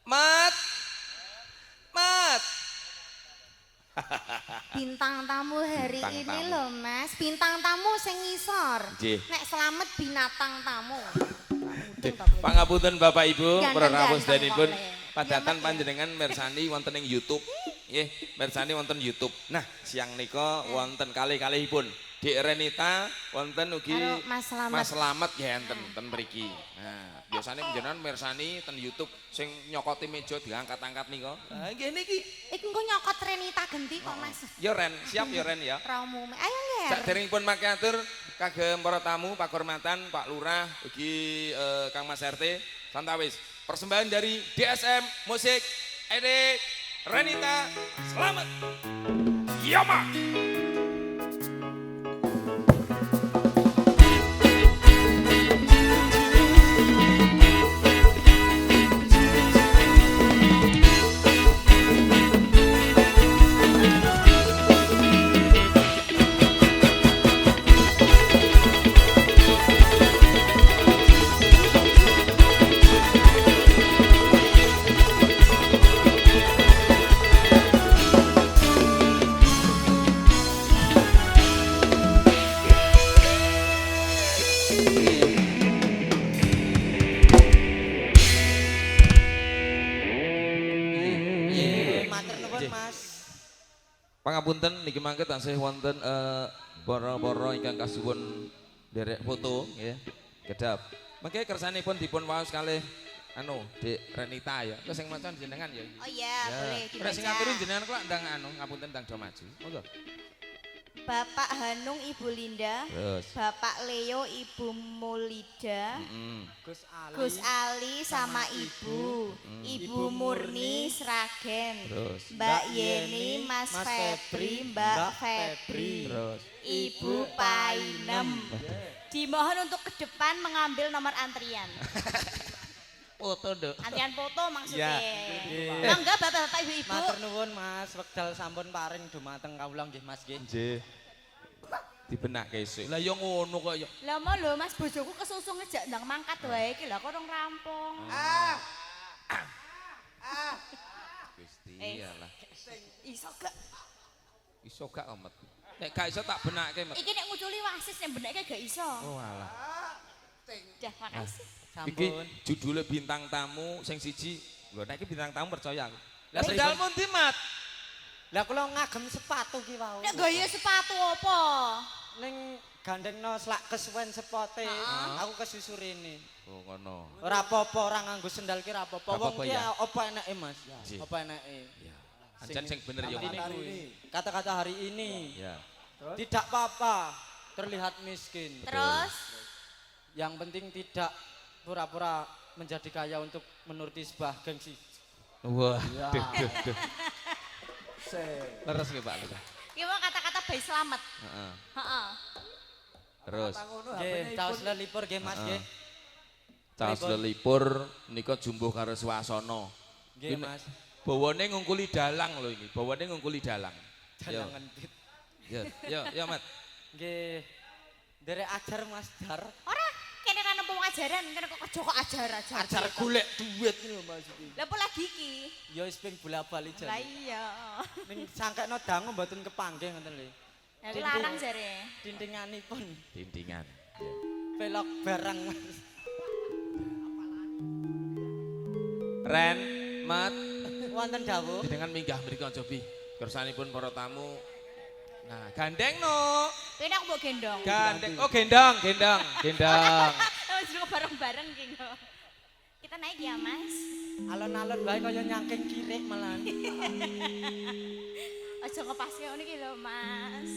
Mat. Mat. Bintang tamu hari Bintang ini tamu. loh Mas, bintang tamu sing ngisor. Nggih. Nek selamat binatang tamu. Pangapunten Bapak Ibu, para rawuh Ganteng-ganteng sedanipun kok, Le. padatan Ya, Mat, ya. panjenengan mirsani wonten ing YouTube. Nggih, mirsani wonten YouTube. Nah, siang nika wonten kalih-kalihipun Dik Renita wonten ugi Karo Mas Slamet. Mas Slamet nggih enten ten mriki. Nah, biasane panjenengan mirsani ten YouTube sing nyokoti meja diangkat-angkat nika. Ha nggih niki. Iku engko nyokot Renita genti kok Mas. Ya Ren, siap ya Ren ya. Raumume. Ayo Nger. Saderengipun matur kagem para tamu, Pak Hormatan, Pak Lurah, ugi Kang Mas RT, santawis. Persembahan dari DSM Musik Edit Renita, selamat. Yama. Matur nuwun Mas. Pangapunten niki mangke tansih wonten para-para ingkang kasuwun derek foto nggih. Kedap. Mangke kersanipun dipun waos kalih anu Dik Renita ya. Terus sing maca jenengan ya. Oh iya, boleh Ora sing dibaca. ngaturin jenengan kok ndang anu ngapunten ndang do maju. Monggo. Bapak Hanung Ibu Linda, Terus. Bapak Leo Ibu Mulida, Gus Ali sama Ibu, Ibu Murni Sragen, Terus. Mbak Yeni, Mas Febri, Mbak Febri, Terus. Ibu Painem. Dimohon untuk ke depan mengambil nomor antrian. Foto Dok. Antrian foto maksudnya. Nggih. Mangga Bapak-bapak Ibu-ibu. Matur nuwun Mas, wekdal sampun paring dumateng kawula nggih Mas nggih. Nggih. Dibenake esuk. Lah ya ngono kok ya. Lah mau lho Mas bojoku kesusung ngejak ndang mangkat wae iki lha kok urung rampung. Gusti Eh. alah. Iso gak? Iso gak omet. Nek gak iso tak benake met. Iki nek nguculi wasis nek benekke gak iso. Oh alah. Dah makasih. Iki Sampun. judule bintang tamu sing siji. Lho nek iki bintang tamu percaya aku. Lah Pripun? sendalmu ndi, Mat? Lah kula ngagem sepatu ki wau. Nek gaya sepatu apa? Ning gandengno slak kesuwen sepote, aku kesusur ini. Oh ngono. Ora apa-apa, ora nganggo sendal ki ora apa-apa. Ora Wong apa-apa ki ya. apa enake Mas? Ji. Apa enake? Ya. Ancen sing bener ya, Ini Mat. kuwi. Kata-kata hari ini. Ya. Tidak apa-apa terlihat miskin. Terus Yang penting tidak pura-pura menjadi kaya untuk menuruti sebuah gengsi. Wah, duh. Leres nggih, Pak. Leres. iki mau kata-kata bayi selamat. Heeh. Heeh. Terus Nggih, caos lelipur nggih Mas nggih. caos lelipur nika jumbuh karo swasana. Nggih Mas. Bawane ngungkuli dalang lho iki. Bawane ngungkuli dalang. Dalang ngentit. Ya, Mat. Nggih. Derek ajar Mas Dar. Ora kene ra nempuh ajaran, kene kok kerja kok ajar-ajar. Ajar golek duit lho Mas iki. Lah apa lagi iki? Ya wis ping bola-bali jan. Lah iya. Ning sangkekno dangu mboten kepanggih ngoten lho. Lah larang jare. Dindinganipun Dindingan. pelok barang Mas. Ren, Mat, Wonten dawuh. jenengan minggah mriki Jobi. Kersanipun para tamu. Nah, gandeng no. Kene aku mbok gendong. Gandeng. Oh, gendong. Wis juga bareng-bareng iki. Kita naik ya, Mas. Alon-alon wae kaya nyangking kirik malan. Aja ngepaske ngono iki lho, Mas.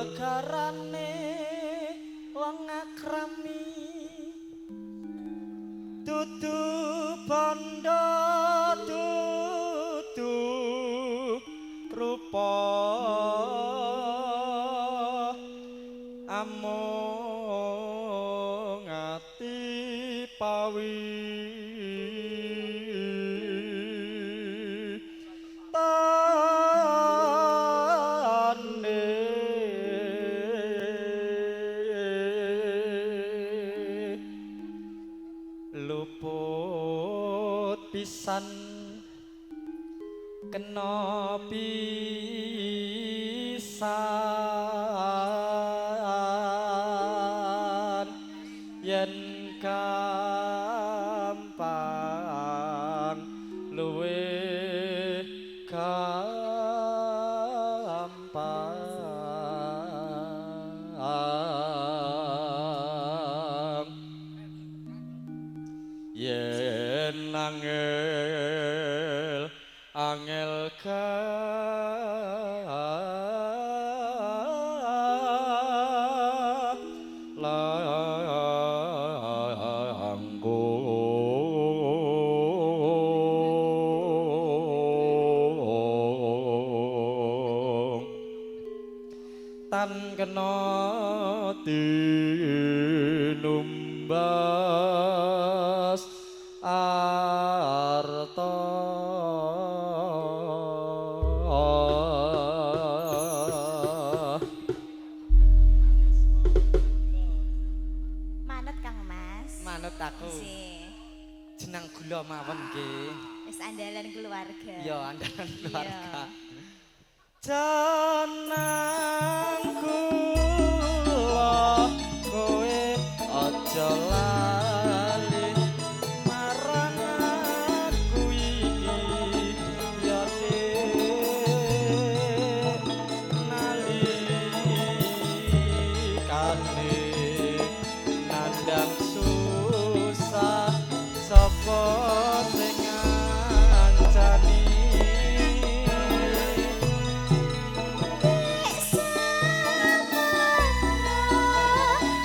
Kekarane wong akrami dudu bondo dudu rupa amung ati pawi lupa nyambut pisan kena pisan yen gampang luwih gampang yen angel angel langkung tan kena tinumbas arta Manut Kang Mas. manut aku Sih. jeneng gula mawon nggih Wis andalan keluarga. ya andalan Iya. keluarga jeneng kula kowe aja lali marang aku iki ya nalikane nandang susah sapa sing ngancani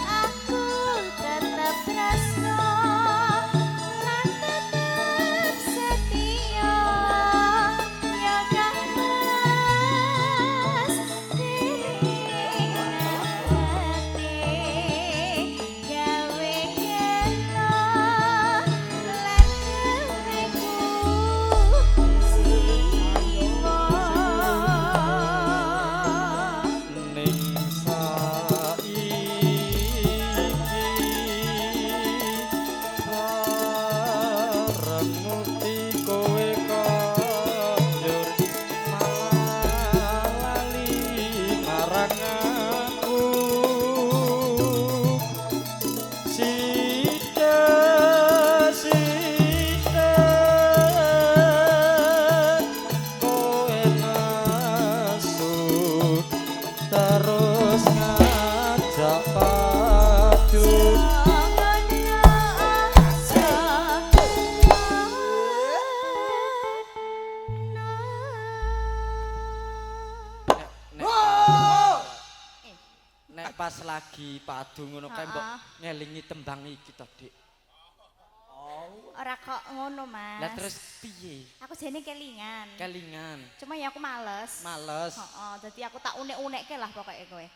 Aku tetap tresno lan tetap setia ya Kang Mas ning ati gawe kena lan deweku siwa ning saiki bareng mukti kowe konjur malah lali marang aku sithik kowe masuk terus ngajak padu nek pas lagi padu ngono kae mbok ngelingi tembang iki to Dik. Ora kok ngono Mas. Lah terus piye? Aku jane kelingan. Kelingan, Cuma ya aku males. males. Heeh, dadi aku tak unek-unekke lah pokoke kowe.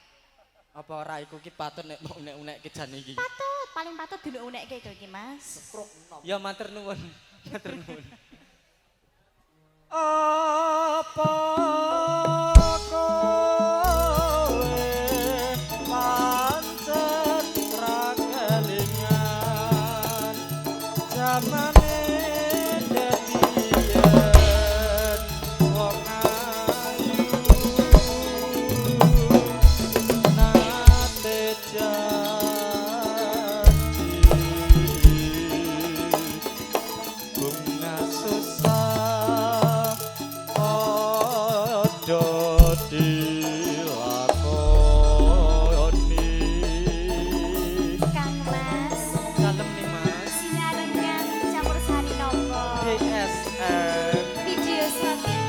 Apa ora iku ki patut nek mau unek-unekke jane iki. Patut, paling patut diunek-unekke kowe iki Mas. Ya matur nuwun. Matur nuwun. Apa kowe pancen ra kelingan zamane dadiyen wong ayu nate janji bunga susah ojo dilakoni Kang Mas, dalem nih Mas sinarengan campur sari nopo? DSM Video syuting.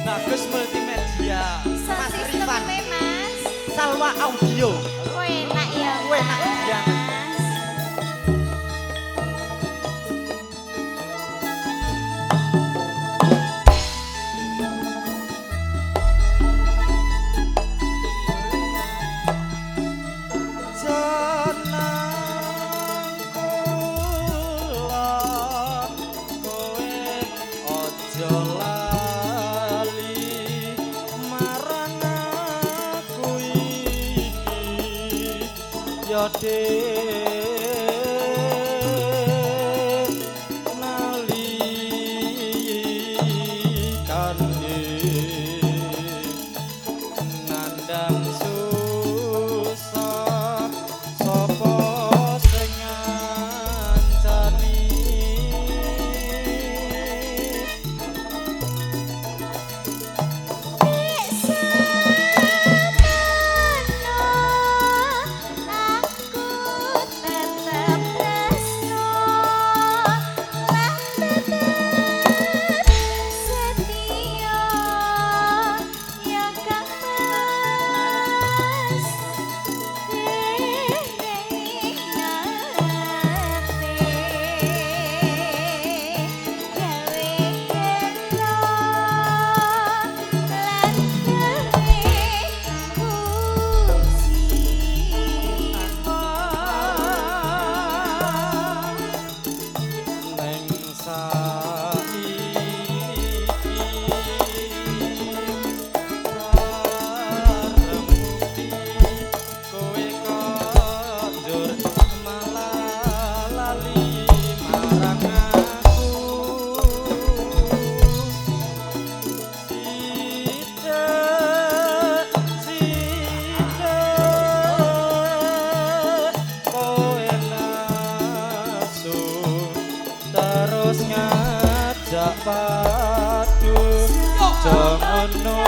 Bagus Multimedia Mas Sosis Rifan temen Mas. Salwa Audio Kowe enak ya. Kowe enak Mas. banget. Jeneng kula kowe aja lali marang aku iki ya Dik terus ngajak padu jangono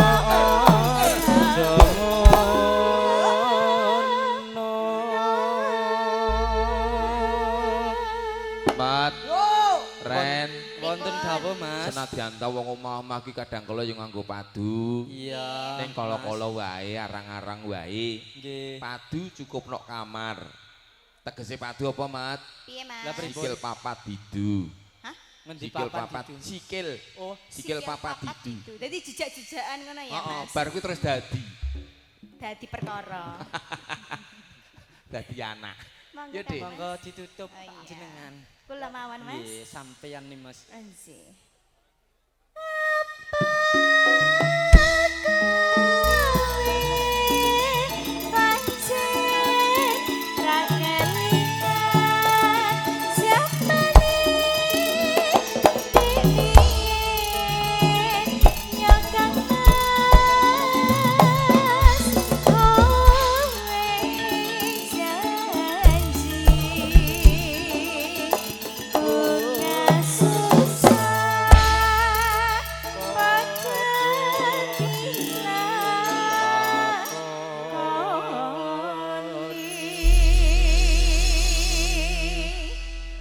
Mat, Ren, wonten dawuh Mas. senadyan ta wong omah-omah iki kadang kala yo nganggo padu. Iya. Ning kala-kala wae, arang-arang wae. Nggih. Padu cukup nok kamar. Tegese padu apa, Mat? Piye, Mas? Lah, pripun? Sikil papat didu. Hah? Ngendi Sikil papat papat, itu? sikil. Oh, Sikil papat didu. Dadi jejak-jejakan ngono ya, Heeh, Mas. bar kuwi terus dadi. Dadi perkara. Dadi anak. Monggo, Ya, Kang Dik. Mas. monggo ditutup Oh, iya. jenengan. Kula mawon, Mas. Nggih, sampeyan nih Mas. Anjir.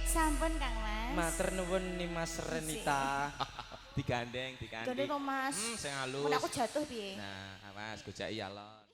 Sampun Kang Mas. Matur nuwun nih Mas Renita. Digandeng, Gede digandeng. to Mas. Sing halus. Mun aku jatuh piye? Nah, awas gojaki alon.